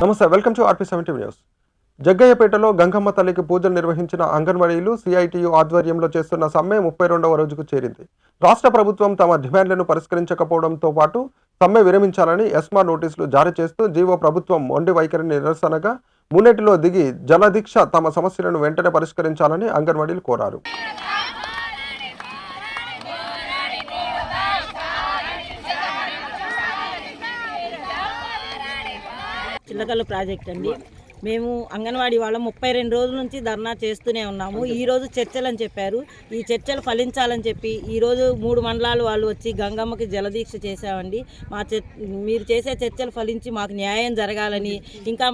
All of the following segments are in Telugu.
నమస్తే, వెల్కమ్ టు RP70 న్యూస్. జగ్గయ్యపేటలో గంగమ్మ తల్లికి పూజలు నిర్వహించిన అంగన్వాడీలు సిఐటియు ఆధ్వర్యంలో చేస్తున్న సమ్మె 32వ రోజుకు చేరింది. రాష్ట్ర ప్రభుత్వం తమ డిమాండ్లను పరిష్కరించకపోవడంతో పాటు సమ్మె విరమించాలని ఎస్మా నోటీసులు జారీ చేస్తూ జీవో ప్రభుత్వం మొండి వైఖరిని నిరసనగా మున్నెటిలో దిగి జలదీక్ష తమ సమస్యలను వెంటనే పరిష్కరించాలని అంగన్వాడీలు కోరారు. చిల్లకల్లు ప్రాజెక్ట్ అండి. మేము అంగన్వాడీ వాళ్ళం 32 రోజుల నుంచి ధర్నా చేస్తూనే ఉన్నాము. ఈరోజు చర్చలు అని చెప్పారు. ఈ చర్చలు ఫలించాలని చెప్పి ఈరోజు 3 మండలాలు వాళ్ళు వచ్చి గంగమ్మకి జలదీక్ష చేశామండి. మీరు చేసే చర్చలు ఫలించి మాకు న్యాయం జరగాలని, ఇంకా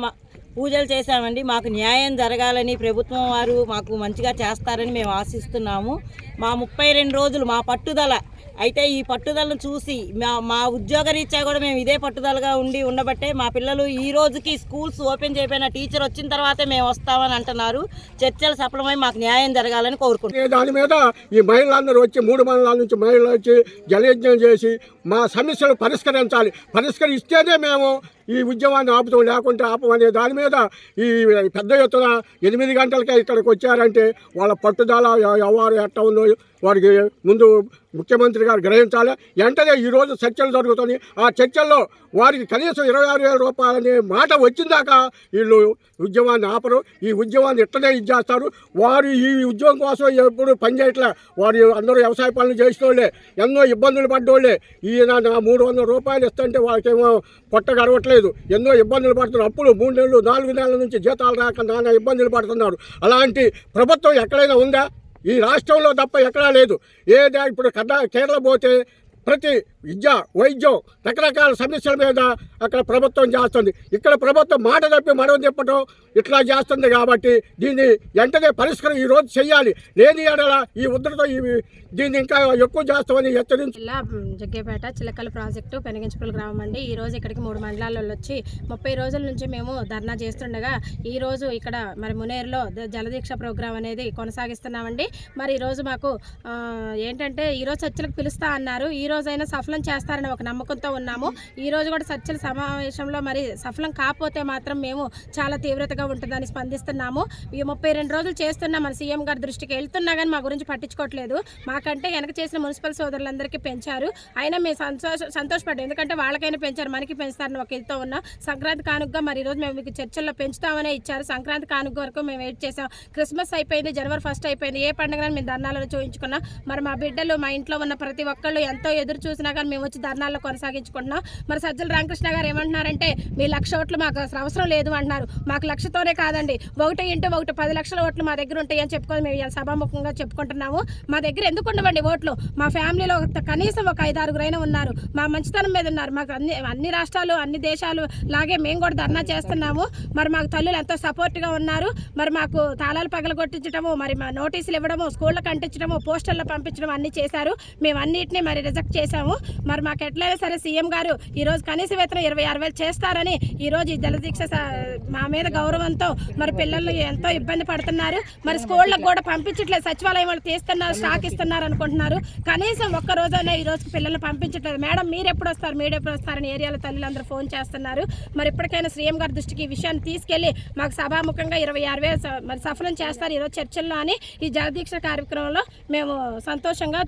పూజలు చేశామండి. మాకు న్యాయం జరగాలని, ప్రభుత్వం వారు మాకు మంచిగా చేస్తారని మేము ఆశిస్తున్నాము. మా 32 రోజులు మా పట్టుదల అయితే ఈ పట్టుదలను చూసి మా ఉద్యోగరీత్యా కూడా మేము ఇదే పట్టుదలగా ఉండబట్టే మా పిల్లలు ఈ రోజుకి స్కూల్స్ ఓపెన్ చేయకపోయిన టీచర్ వచ్చిన తర్వాతే మేము వస్తామని అంటున్నారు. చర్చలు సఫలమై మాకు న్యాయం జరగాలని కోరుకుంటున్నాం. దాని మీద ఈ మహిళలందరూ వచ్చి 3 మండలాల నుంచి మహిళలు వచ్చి జలయజ్ఞం చేసి మా సమస్యలు పరిష్కరించాలి. పరిష్కరిస్తేనే మేము ఈ ఉద్యమాన్ని ఆపుతాం, లేకుంటే ఆపమనే దాని మీద ఈ పెద్ద ఎత్తున 8 గంటలకే ఇక్కడికి వచ్చారంటే వాళ్ళ పట్టుదల ఎవరు ఎట్ట ఉందో వారికి ముందు ముఖ్యమంత్రి గారు గ్రహించాలి. వెంటనే ఈరోజు చర్చలు జరుగుతుంది. ఆ చర్చల్లో వారికి కనీసం 26,000 రూపాయలనే మాట వచ్చిందాకా వీళ్ళు ఉద్యమాన్ని ఆపరు. ఈ ఉద్యమాన్ని ఇట్టనే ఇచ్చేస్తారు. వారు ఈ ఉద్యోగం కోసం ఎప్పుడు పనిచేయట్లే. వారు అందరూ వ్యవసాయ పనులు చేసేవాళ్ళే, ఎన్నో ఇబ్బందులు పడ్డోళ్ళే. ఈయన 300 రూపాయలు ఇస్తుంటే వాళ్ళకేమో పొట్ట గడవట్లేదు, ఎన్నో ఇబ్బందులు పడుతున్నారు. అప్పుడు 3 నెలలు 4 నెలల నుంచి జీతాలు రాక నానా ఇబ్బందులు పడుతున్నారు. అలాంటి ప్రభుత్వం ఎక్కడైనా ఉందా? ఈ రాష్ట్రంలో తప్ప ఎక్కడా లేదు. ఇప్పుడు కేరళ పోతే ప్రతి విద్య, వైద్యం, రకరకాల సమస్యల మీద అక్కడ ప్రభుత్వం చేస్తుంది. ఇక్కడ ప్రభుత్వం మాట తప్పి మరో తిప్పటం ఇట్లా చేస్తుంది. కాబట్టి దీన్ని వెంటనే పరిష్కారం ఈరోజు చేయాలి. లేని ఎడల ఈ ఉధృత దీన్ని ఇంకా ఎక్కువ చేస్తామని హెచ్చరించి. జగ్గయ్యపేట చిలకల ప్రాజెక్టు పెనగించుపల్లి గ్రామం అండి. ఈరోజు ఇక్కడికి 3 మండలాల్లో వచ్చి 30 రోజుల నుంచి మేము ధర్నా చేస్తుండగా ఈరోజు ఇక్కడ మరి మునేరులో జలదీక్ష ప్రోగ్రాం అనేది కొనసాగిస్తున్నామండి. మరి ఈరోజు మాకు ఏంటంటే ఈరోజు చర్చలకు పిలుస్తా అన్నారు. ఈ రోజైనా సఫలం చేస్తారని ఒక నమ్మకంతో ఉన్నాము. ఈరోజు కూడా చర్చల సమావేశంలో మరి సఫలం కాకపోతే మాత్రం మేము చాలా తీవ్రతగా ఉంటుందని స్పందిస్తున్నాము. ఈ 32 రోజులు చేస్తున్నా మన సీఎం గారి దృష్టికి వెళ్తున్నా కానీ మా గురించి పట్టించుకోవట్లేదు. మాకంటే వెనక చేసిన మున్సిపల్ సోదరులందరికీ పెంచారు. అయినా మేము సంతోషపడ్డాం. ఎందుకంటే వాళ్ళకైనా పెంచారు, మనకి పెంచుతారని ఒక ఇదితో ఉన్నాం. సంక్రాంతి కానుకగా మరి ఈరోజు మేము మీకు చర్చల్లో పెంచుతామనే ఇచ్చారు. సంక్రాంతి కానుక వరకు మేము వెయిట్ చేసాం. క్రిస్మస్ అయిపోయింది, జనవరి 1 అయిపోయింది. ఏ పండుగ మేము ధర్నాలలో చూపించుకున్నాం. మరి మా బిడ్డలు, మా ఇంట్లో ఉన్న ప్రతి ఒక్కళ్ళు ఎంతో ఎదురు చూసినా కానీ మేము వచ్చి ధర్నాల్లో కొనసాగించుకుంటున్నాం. మరి సజ్జల రామకృష్ణ గారు ఏమంటున్నారంటే మీ 1,00,000 ఓట్లు మాకు అవసరం లేదు అంటున్నారు. మాకు 1,00,000తోనే కాదండి, 1 10 లక్షల ఓట్లు మా దగ్గర ఉంటాయి అని చెప్పుకొని మేము సభాముఖంగా చెప్పుకుంటున్నాము. మా దగ్గర ఎందుకు ఉండవండి ఓట్లు? మా ఫ్యామిలీలో కనీసం ఒక 5-6 ఉన్నారు. మా మంచితనం మీద ఉన్నారు. మాకు అన్ని రాష్ట్రాలు, అన్ని దేశాలు లాగే మేము కూడా ధర్నా చేస్తున్నాము. మరి మాకు తల్లులు ఎంతో సపోర్ట్గా ఉన్నారు. మరి మాకు తాళాలు పగలగొట్టించడము, మరి మా నోటీసులు ఇవ్వడము, స్కూళ్ళకి అంటించడము, పోస్టర్లో పంపించడం అన్నీ చేశారు. మేము అన్నిటినీ మరి రిజెక్ట్ చేశాము. మరి మాకు ఎట్లయినా సరే సీఎం గారు ఈరోజు కనీస వేతనం 26,000 చేస్తారని ఈరోజు ఈ జలదీక్ష మా మీద గౌరవంతో మరి పిల్లలు ఎంతో ఇబ్బంది పడుతున్నారు. మరి స్కూళ్ళకు కూడా పంపించట్లేదు. సచివాలయం వాళ్ళు తీస్తున్నారు, స్టాక్ ఇస్తున్నారు అనుకుంటున్నారు. కనీసం ఒక్క రోజైనా ఈ రోజుకి పిల్లల్ని పంపించట్లేదు. మేడం మీరు ఎప్పుడు వస్తారని ఏరియాలో తల్లులందరూ ఫోన్ చేస్తున్నారు. మరి ఇప్పటికైనా సీఎం గారి దృష్టికి ఈ విషయాన్ని తీసుకెళ్లి మాకు సభాముఖంగా 26,000 మరి సఫలం చేస్తారు ఈరోజు చర్చల్లో అని ఈ జలదీక్ష కార్యక్రమంలో మేము సంతోషంగా